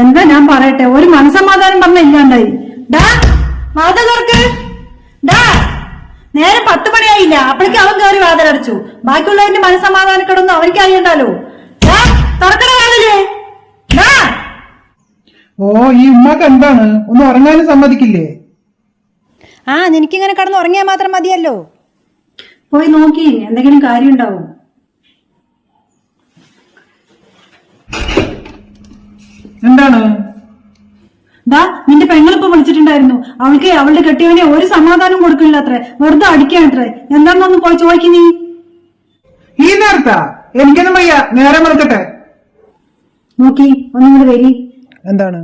എന്താ ഞാൻ പറയട്ടെ, ഒരു മനസമാധാനം പറഞ്ഞ ഇല്ലാണ്ടായി. ഡാ വാതിലർക്ക്, ഡാ നേരെ 10 മണിയായില്ല, അപ്പോഴേക്കും അവൻ കയറി വാതിലടച്ചു. ബാക്കിയുള്ളവന്റെ മനസമാധാനക്കെടൊന്നും അവർക്ക് അറിയണ്ടല്ലോ. തുറക്കണ വാതിലേ. ഓ, ഈ ഉമ്മക്ക് എന്താണ്, ഒന്ന് ഉറങ്ങാനും സമ്മതിക്കില്ലേ? നിനക്കിങ്ങനെ കടന്ന് ഉറങ്ങിയാൽ മാത്രം മതിയല്ലോ. പോയി നോക്കി, എന്തെങ്കിലും കാര്യം ഉണ്ടാവും. എന്താണ്? ദാ നിന്റെ പെങ്ങളിപ്പോ വിളിച്ചിട്ടുണ്ടായിരുന്നു. അവൾക്ക് അവളുടെ കെട്ടിയവനെ ഒരു സമാധാനം കൊടുക്കില്ല അത്രേ, വെറുതെ അടിക്കാണത്രേ. എന്താണെന്നൊന്ന് പോയി ചോദിക്കും നീ. ഈ നേരത്താ? എനിക്കൊന്നും വയ്യ, നേരം വിളിക്കട്ടെ. നോക്കി ഒന്നും കൂടെ വരി. എന്താണ്?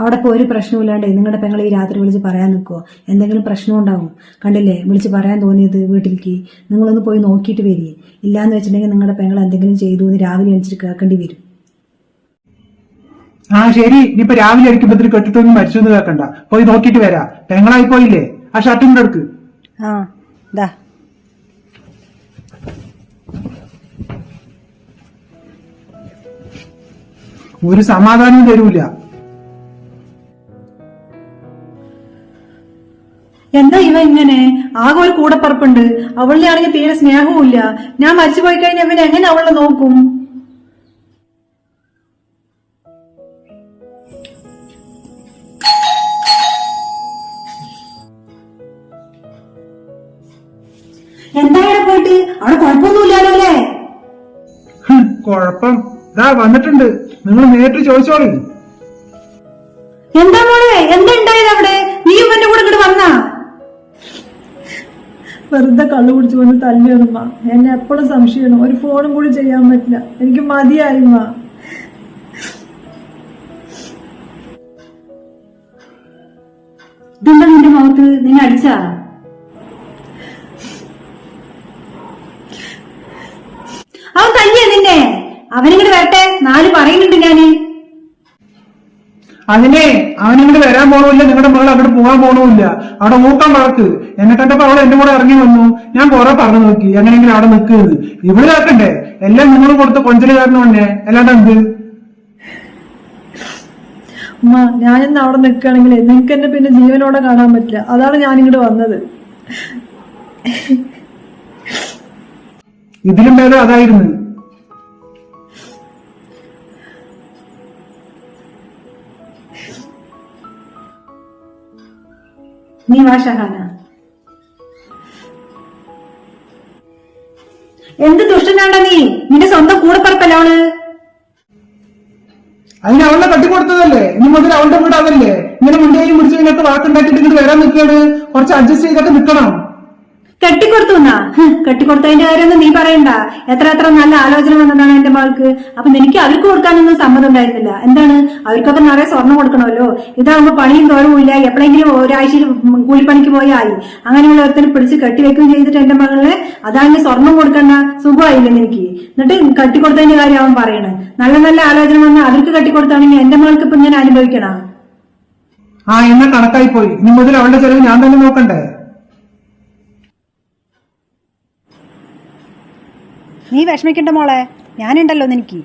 അവിടെ ഇപ്പൊ ഒരു പ്രശ്നമില്ലാണ്ട് നിങ്ങളുടെ പെങ്ങൾ ഈ രാത്രി വിളിച്ച് പറയാൻ നിൽക്കുവോ? എന്തെങ്കിലും പ്രശ്നം ഉണ്ടാവും. കണ്ടില്ലേ, വിളിച്ച് പറയാൻ തോന്നിയത് വീട്ടിലേക്ക്. നിങ്ങളൊന്ന് പോയി നോക്കിയിട്ട് വരി. ഇല്ലാന്ന് വെച്ചിട്ടുണ്ടെങ്കിൽ നിങ്ങളുടെ പെങ്ങൾ എന്തെങ്കിലും ചെയ്തു എന്ന് രാവിലെ എണിച്ചിട്ട് കേൾക്കേണ്ടി വരും. ശരി, ഇനിയിപ്പൊ രാവിലെ അടിക്കുമ്പത്തിന് കെട്ടിട്ടൊന്നും മരിച്ചൊന്നും കേൾക്കണ്ട. പോയി നോക്കിയിട്ട് വരാ. പെങ്ങളായി പോയില്ലേ, ആ ഷർട്ടിന്റെ അടുക്ക്. ഒരു സമാധാനം തരൂല. എന്താ ഇവ ഇങ്ങനെ? ആകെ ഒരു കൂടപ്പറപ്പുണ്ട്. അവളുടെ ആണെങ്കിൽ തീരെ സ്നേഹവും ഇല്ല. ഞാൻ മരിച്ചു പോയി കഴിഞ്ഞാൽ ഇവനെ എങ്ങനെ അവളെ നോക്കും? എന്താ ഇവിടെ പോയിട്ട്? അവിടെ കുഴപ്പമൊന്നുമില്ലാലോ അല്ലേ? കുഴപ്പം ഇതാ വന്നിട്ടുണ്ട്. നിങ്ങൾ നേരിട്ട് ചോദിച്ചോളൂ. എന്താ മോളെ, എന്താ ഉണ്ടായത് അവിടെ? നീ ഇവന്റെ കൂടെ ഇങ്ങോട്ട് വന്നാ? വെറുതെ കള്ളു കുടിച്ചു കൊണ്ട് തല്ലിയതുമ്മ. എന്നെ എപ്പോഴും സംശയമാണ്. ഒരു ഫോണും കൂടി ചെയ്യാൻ പറ്റില്ല. എനിക്ക് മതിയായിമ്മ. ഇതെന്താ നിന്റെ മുഖത്ത്? നിന്നെ അടിച്ചാ? അവൻ തല്ലിയ നിന്നെ? അവനിങ്ങോട്ട് വരട്ടെ, 4 പറയുന്നുണ്ട് ഞാന്. അവനിങ്ങോട്ട് വരാൻ പോണില്ല. നിങ്ങളുടെ മകൾ അങ്ങോട്ട് പോകാൻ പോണില്ല. അവിടെ മൂക്കാൻ വളക്ക്. എന്നെ കണ്ടപ്പോ അവൾ എന്റെ കൂടെ ഇറങ്ങി വന്നു. ഞാൻ കുറെ പറഞ്ഞു നോക്കി എങ്ങനെയെങ്കിലും അവിടെ നിൽക്കുന്നത്. ഇവിടെ കേൾക്കണ്ടേ? എല്ലാം നിങ്ങൾ കൊടുത്ത കൊഞ്ചല് കാരണം തന്നെ. അല്ലാണ്ട് എന്ത്? ഉമ്മ, ഞാനിന്ന് അവിടെ നിൽക്കുകയാണെങ്കിൽ നിനക്ക് എന്നെ പിന്നെ ജീവനോടെ കാണാൻ പറ്റില്ല. അതാണ് ഞാനിങ്ങോട്ട് വന്നത്. ഇതിലും ഭേദം അതായിരുന്നു. നീ വാ ഷഹാന. എന്ത് ദുഷ്ടനാണ്ടാ നീ? നിന്റെ സ്വന്തം കൂടപ്പറപ്പല്ല അവള്. അതിന് അവളെ കട്ടിക്കൊടുത്തതല്ലേ? ഇനി മുതൽ അവളുടെ വീട് അതല്ലേ? ഇങ്ങനെ മുണ്ടേലും മുടിച്ചു ഇതിനൊക്കെ വാക്കുണ്ടാക്കിയിട്ട് ഇങ്ങോട്ട് വരാൻ നിൽക്കുകയാണ്. കുറച്ച് അഡ്ജസ്റ്റ് ചെയ്തൊക്കെ നിൽക്കണം. കെട്ടിക്കൊടുത്തു എന്നാ? കെട്ടിക്കൊടുത്തതിന്റെ കാര്യമൊന്നും നീ പറയണ്ട. എത്ര നല്ല ആലോചന വന്നതാണ് എന്റെ മകൾക്ക്. അപ്പൊ എനിക്ക് അവർക്ക് കൊടുക്കാനൊന്നും സമ്മതം ഉണ്ടായിരുന്നില്ല. എന്താണ്, അവർക്കൊക്കെ നിറയെ സ്വർണം കൊടുക്കണമല്ലോ. ഇതാകുമ്പോ പണിയും തോരവും ഇല്ല. എപ്പോഴെങ്കിലും ഒരാഴ്ചയിൽ കൂലിപ്പണിക്ക് പോയായി. അങ്ങനെയുള്ള ഒരുത്തനെ പിടിച്ച് കെട്ടിവെക്കുകയും ചെയ്തിട്ട് എന്റെ മകളെ അതാണെങ്കിൽ സ്വർണം കൊടുക്കണ്ട, സുഖമായില്ലെന്ന് എനിക്ക്. എന്നിട്ട് കെട്ടിക്കൊടുത്തതിന്റെ കാര്യം അവൻ പറയണേ. നല്ല ആലോചന വന്നാൽ അവർക്ക് കെട്ടിക്കൊടുത്താണെങ്കിൽ എന്റെ മകൾക്ക് ഇപ്പൊ ഞാൻ അനുഭവിക്കണം. എന്നെ കണക്കായി പോയി. ഇനി മുതൽ അവളുടെ ചെലവ് ഞാൻ തന്നെ നോക്കണ്ടേ? നീ വിഷമിക്കണ്ട മോളെ, ഞാനുണ്ടല്ലോ നിനക്ക്.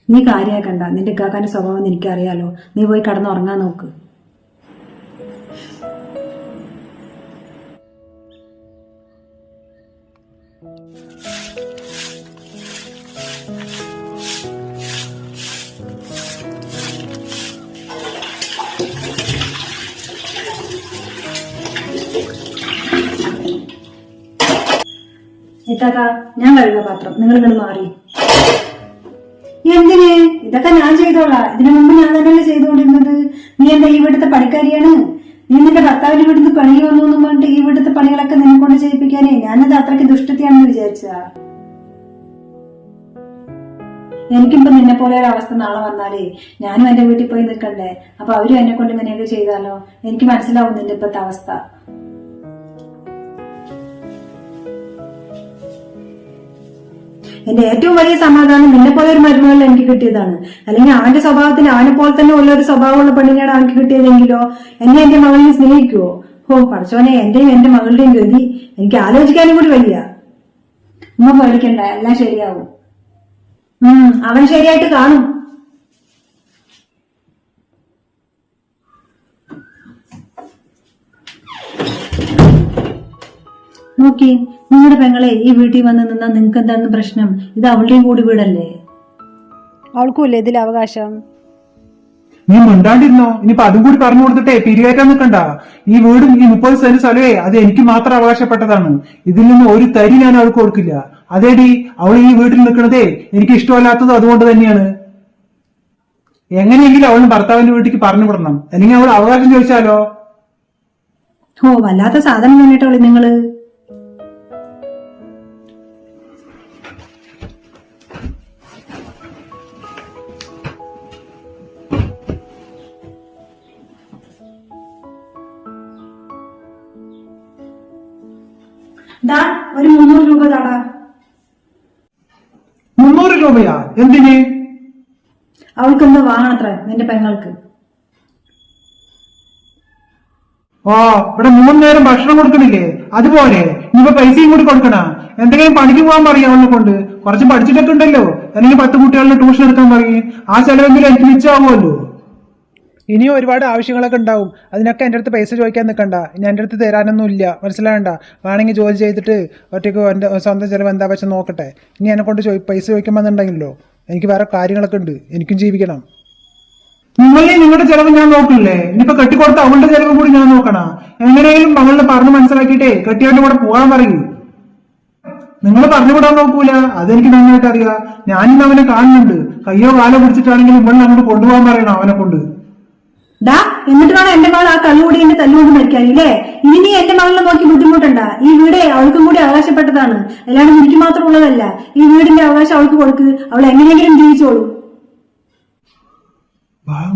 നീ കാര്യാക്കണ്ട. നിന്റെ കാക്കാന്റെ സ്വഭാവം എനിക്കറിയാലോ. നീ പോയി കടന്നുറങ്ങാൻ നോക്ക്. ഇത്താക്ക, ഞാൻ കഴുകാ പാത്രം. നിങ്ങൾ ഇങ്ങനെ മാറി. എന്തിന്? ഇതൊക്കെ ഞാൻ ചെയ്തോളാം. ഇതിനു മുമ്പ് ഞാൻ തന്നെയല്ലേ ചെയ്തുകൊണ്ടിരുന്നത്. നീ എന്താ ഈ വീട്ടിലത്തെ പണിക്കാരിയാണ്? നീ നിന്റെ ഭർത്താവിന്റെ വീട്ടിൽ പണി വന്നു എന്നും പറഞ്ഞിട്ട് ഈ വീട്ടിലത്തെ പണികളൊക്കെ നിന്നെ കൊണ്ട് ചെയ്യിപ്പിക്കാനേ ഞാനത് അത്രയ്ക്ക് ദുഷ്ടത്തിയാണെന്ന് വിചാരിച്ചാ? എനിക്കിപ്പോ നിന്നെ പോലെ ഒരു അവസ്ഥ നാളെ വന്നാലേ ഞാനും എന്റെ വീട്ടിൽ പോയി നിൽക്കണ്ടേ? അപ്പൊ അവരും എന്നെ കൊണ്ട് ഇങ്ങനെയൊക്കെ ചെയ്താലോ? എനിക്ക് മനസ്സിലാവും നിന്റെ ഇപ്പത്തെ അവസ്ഥ. എന്റെ ഏറ്റവും വലിയ സമാധാനം നിന്നെ പോലെ ഒരു മരുമകളിൽ എനിക്ക് കിട്ടിയതാണ്. അല്ലെങ്കിൽ അവന്റെ സ്വഭാവത്തിൽ അവനെ പോലെ തന്നെ ഉള്ള ഒരു സ്വഭാവമുള്ള പെണ്ണിനെയാണ് അവർക്ക് കിട്ടിയതെങ്കിലോ എന്നെ എന്റെ മകളിനെ സ്നേഹിക്കുവോ? പഠിച്ചോനെ, എന്റെയും എന്റെ മകളുടെയും ഗതി എനിക്ക് ആലോചിക്കാനും കൂടി വയ്യ. ഉമ്മ പേടിക്കണ്ട, എല്ലാം ശരിയാവും. അവൻ ശരിയായിട്ട് കാണും. നോക്കി, നിങ്ങളുടെ പെങ്ങളെ ഈ വീട്ടിൽ വന്ന് നിന്നാ നിങ്ങൾക്ക് എന്താണ് പ്രശ്നം? ഇത് അവളുടെയും കൂടി വീടല്ലേ? അവൾക്കും ഇല്ലേ ഇതിൽ അവകാശം? നീ മിണ്ടാണ്ടിരുന്നോ? ഇനിയിപ്പൊ അതും കൂടി പറഞ്ഞു കൊടുത്തിട്ടേ പിരികേറ്റാൻ നിൽക്കണ്ട. ഈ വീടും ഈ 30 സെന്റ് സ്ഥലമേ അത് എനിക്ക് മാത്രം അവകാശപ്പെട്ടതാണ്. ഇതിൽ നിന്ന് ഒരു തരി ഞാൻ അവൾക്ക് കൊടുക്കില്ല. അതേടി, അവൾ ഈ വീട്ടിൽ നിൽക്കണതേ എനിക്ക് ഇഷ്ടമല്ലാത്തതും അതുകൊണ്ട് തന്നെയാണ്. എങ്ങനെയെങ്കിലും അവളും ഭർത്താവിന്റെ വീട്ടിലേക്ക് പറഞ്ഞു വിടണം, അല്ലെങ്കിൽ അവൾ അവകാശം ചോദിച്ചാലോ? ഓ, വല്ലാത്ത സാധനം തന്നിട്ടോളി നിങ്ങള്. ഒരു 300 രൂപ താടാ. 300 രൂപയാ? എന്തിന്? അവൾക്ക് എന്തോ വാങ്ങണത്ര നിന്റെ പെങ്ങൾക്ക്. ഓ, ഇവിടെ 3 നേരം ഭക്ഷണം കൊടുക്കണില്ലേ? അതുപോലെ ഇനിയിപ്പോ പൈസയും കൂടി കൊടുക്കണ. എന്തെങ്കിലും പണിക്ക് പോകാൻ പറയും അവളെ കൊണ്ട്. കുറച്ച് പഠിച്ചിട്ടൊക്കെ ഉണ്ടല്ലോ, അല്ലെങ്കിൽ 10 കുട്ടികളുടെ ട്യൂഷൻ എടുക്കാൻ പറയും. ആ ചെലവെങ്കിലും എനിക്ക് മിച്ചമാവുമല്ലോ. ഇനിയും ഒരുപാട് ആവശ്യങ്ങളൊക്കെ ഉണ്ടാവും. അതിനൊക്കെ എൻ്റെ അടുത്ത് പൈസ ചോദിക്കാൻ നിൽക്കണ്ട. ഇനി എൻ്റെ അടുത്ത് തരാനൊന്നും ഇല്ല, മനസ്സിലാകണ്ട. വേണമെങ്കിൽ ജോലി ചെയ്തിട്ട് ഒറ്റയ്ക്ക് എൻ്റെ സ്വന്തം ചിലവ് എന്താ വെച്ചാൽ നോക്കട്ടെ. ഇനി എന്നെ കൊണ്ട് പൈസ ചോദിക്കുമ്പോന്നുണ്ടെങ്കിലോ, എനിക്ക് വേറെ കാര്യങ്ങളൊക്കെ ഉണ്ട്, എനിക്കും ജീവിക്കണം. നിങ്ങളെ നിങ്ങളുടെ ചെലവ് ഞാൻ നോക്കില്ലേ? ഇനിയിപ്പോ കെട്ടിക്കൊടുത്ത അവളുടെ ചെലവും കൂടി ഞാൻ നോക്കണം. എങ്ങനെയും മകളെ പറഞ്ഞു മനസ്സിലാക്കിയിട്ടേ കെട്ടിയവന്റെ കൂടെ പോകാൻ പറയൂ. നിങ്ങൾ പറഞ്ഞുവിടാൻ നോക്കൂല, അതെനിക്ക് നന്നായിട്ട് അറിയാം. ഞാനിന്ന് അവനെ കാണുന്നുണ്ട്. കയ്യോ കാലോ പിടിച്ചിട്ടാണെങ്കിലും ഇവളെ അങ്ങോട്ട് കൊണ്ടുപോകാൻ പറയണം അവനെ കൊണ്ട്. എന്നിട്ട് വേണം എന്റെ മകൾ ആ കള്ളുകൂടി എന്റെ തല്ലുകൊണ്ട് മരിക്കാനില്ലേ? ഇനി നീ എന്റെ മകളെ നോക്കി ബുദ്ധിമുട്ടണ്ട. ഈ വീട് അവൾക്കും കൂടി അവകാശപ്പെട്ടതാണ്, അല്ലാണ്ട് എനിക്ക് മാത്രം ഉള്ളതല്ല. ഈ വീടിന്റെ അവകാശം അവൾക്ക് കൊടുക്ക്, അവൾ എങ്ങനെയെങ്കിലും ജീവിച്ചോളൂ. ഭാഗം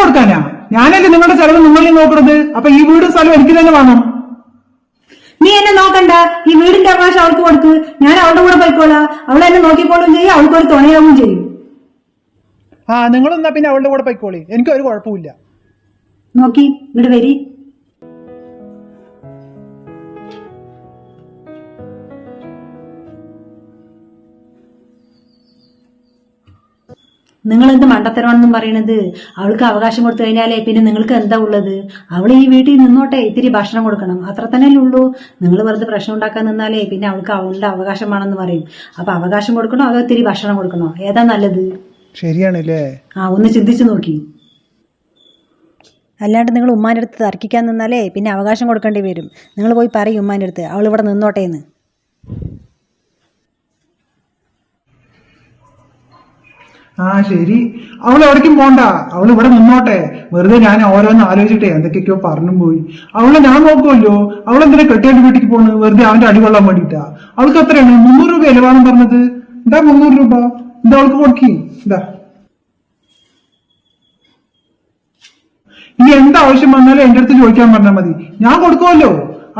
കൊടുക്കാനാ? ഞാനല്ലേ നിങ്ങളുടെ ചെലവ് നിങ്ങളെ നോക്കണത്. അപ്പൊ ഈ വീടും സ്ഥലം എനിക്ക് തന്നെ വേണം. നീ എന്നെ നോക്കണ്ട, ഈ വീടിന്റെ അവകാശം അവൾക്ക് കൊടുക്ക്. ഞാൻ അവളുടെ കൂടെ പോയിക്കോളാം. അവളെ എന്നെ നോക്കിക്കോളും ചെയ്യും, അവൾക്കൊരു തുണയാവും ചെയ്യും. നിങ്ങളെന്നാ പിന്നെ അവളുടെ കൂടെ പോയിക്കോളി, എനിക്ക് ഒരു കുഴപ്പമില്ല. നോക്കി ഇവിടെ വരി. നിങ്ങൾ എന്ത് മണ്ടത്തരമാണെന്നും പറയണത്? അവൾക്ക് അവകാശം കൊടുത്തു കഴിഞ്ഞാലേ പിന്നെ നിങ്ങൾക്ക് എന്താ ഉള്ളത്? അവൾ ഈ വീട്ടിൽ നിന്നോട്ടെ, ഇത്തിരി ഭക്ഷണം കൊടുക്കണം, അത്ര തന്നെ ഉള്ളൂ. നിങ്ങൾ വെറുതെ പ്രശ്നം ഉണ്ടാക്കാൻ നിന്നാലേ പിന്നെ അവൾക്ക് അവളുടെ അവകാശമാണെന്ന് പറയും. അപ്പൊ അവകാശം കൊടുക്കണോ അതോ ഇത്തിരി ഭക്ഷണം കൊടുക്കണോ? ഏതാ നല്ലത്? ശരിയാണല്ലേ? ഒന്ന് ചിന്തിച്ചു നോക്കി. അല്ലാണ്ട് നിങ്ങൾ ഉമ്മാൻ്റെ അടുത്ത് തർക്കിക്കാൻ നിന്നാലേ പിന്നെ അവകാശം കൊടുക്കേണ്ടി വരും. നിങ്ങൾ പോയി പറയും ഉമ്മാൻ്റെ അടുത്ത് അവൾ ഇവിടെ നിന്നോട്ടെ എന്ന്. ശരി, അവൾ എവിടേക്കും പോണ്ട, അവൾ ഇവിടെ നിന്നോട്ടെ. വെറുതെ ഞാൻ ഓരോന്ന് ആലോചിച്ചിട്ടേ എന്തൊക്കെയൊക്കെയോ പറഞ്ഞു പോയി. അവളെ ഞാൻ നോക്കുമല്ലോ. അവളെന്തിനാ കെട്ടിയാണ്ട് വീട്ടിക്ക് പോണ്? വെറുതെ അവന്റെ അടികൊള്ളാൻ വേണ്ടിട്ടാ. അവൾക്ക് എത്രയാണ്? 300 രൂപ അലവാണെന്ന് പറഞ്ഞത്. എന്താ 300 രൂപ? എന്താ അവൾക്ക് കൊടുക്കി? എന്താ ഇനി എന്താവശ്യം വന്നാലും എന്റെ അടുത്ത് ചോദിക്കാൻ പറഞ്ഞാൽ മതി, ഞാൻ കൊടുക്കുമല്ലോ.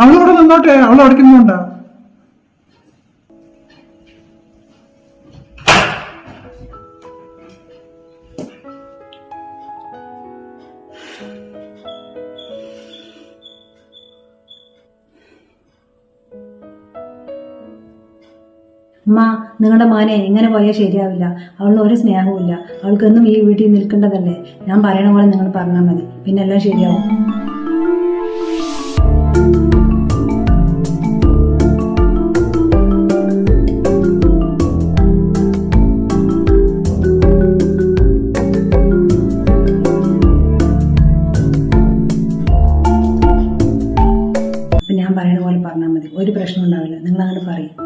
അവളിവിടെ നിന്നോട്ടെ, അവൾ എവിടേക്കും പോണ്ട. അമ്മ, നിങ്ങളുടെ മോനെ എങ്ങനെ പോയാൽ ശരിയാവില്ല. അവളിന് ഒരു സ്നേഹവും ഇല്ല. അവൾക്കൊന്നും ഈ വീട്ടിൽ നിൽക്കേണ്ടതല്ലേ. ഞാൻ പറയണ പോലെ നിങ്ങൾ പറഞ്ഞാൽ മതി, പിന്നെ എല്ലാം ശരിയാവും. ഞാൻ പറയണ പോലെ പറഞ്ഞാൽ മതി, ഒരു പ്രശ്നം ഉണ്ടാവില്ല. നിങ്ങൾ അങ്ങനെ പറയും.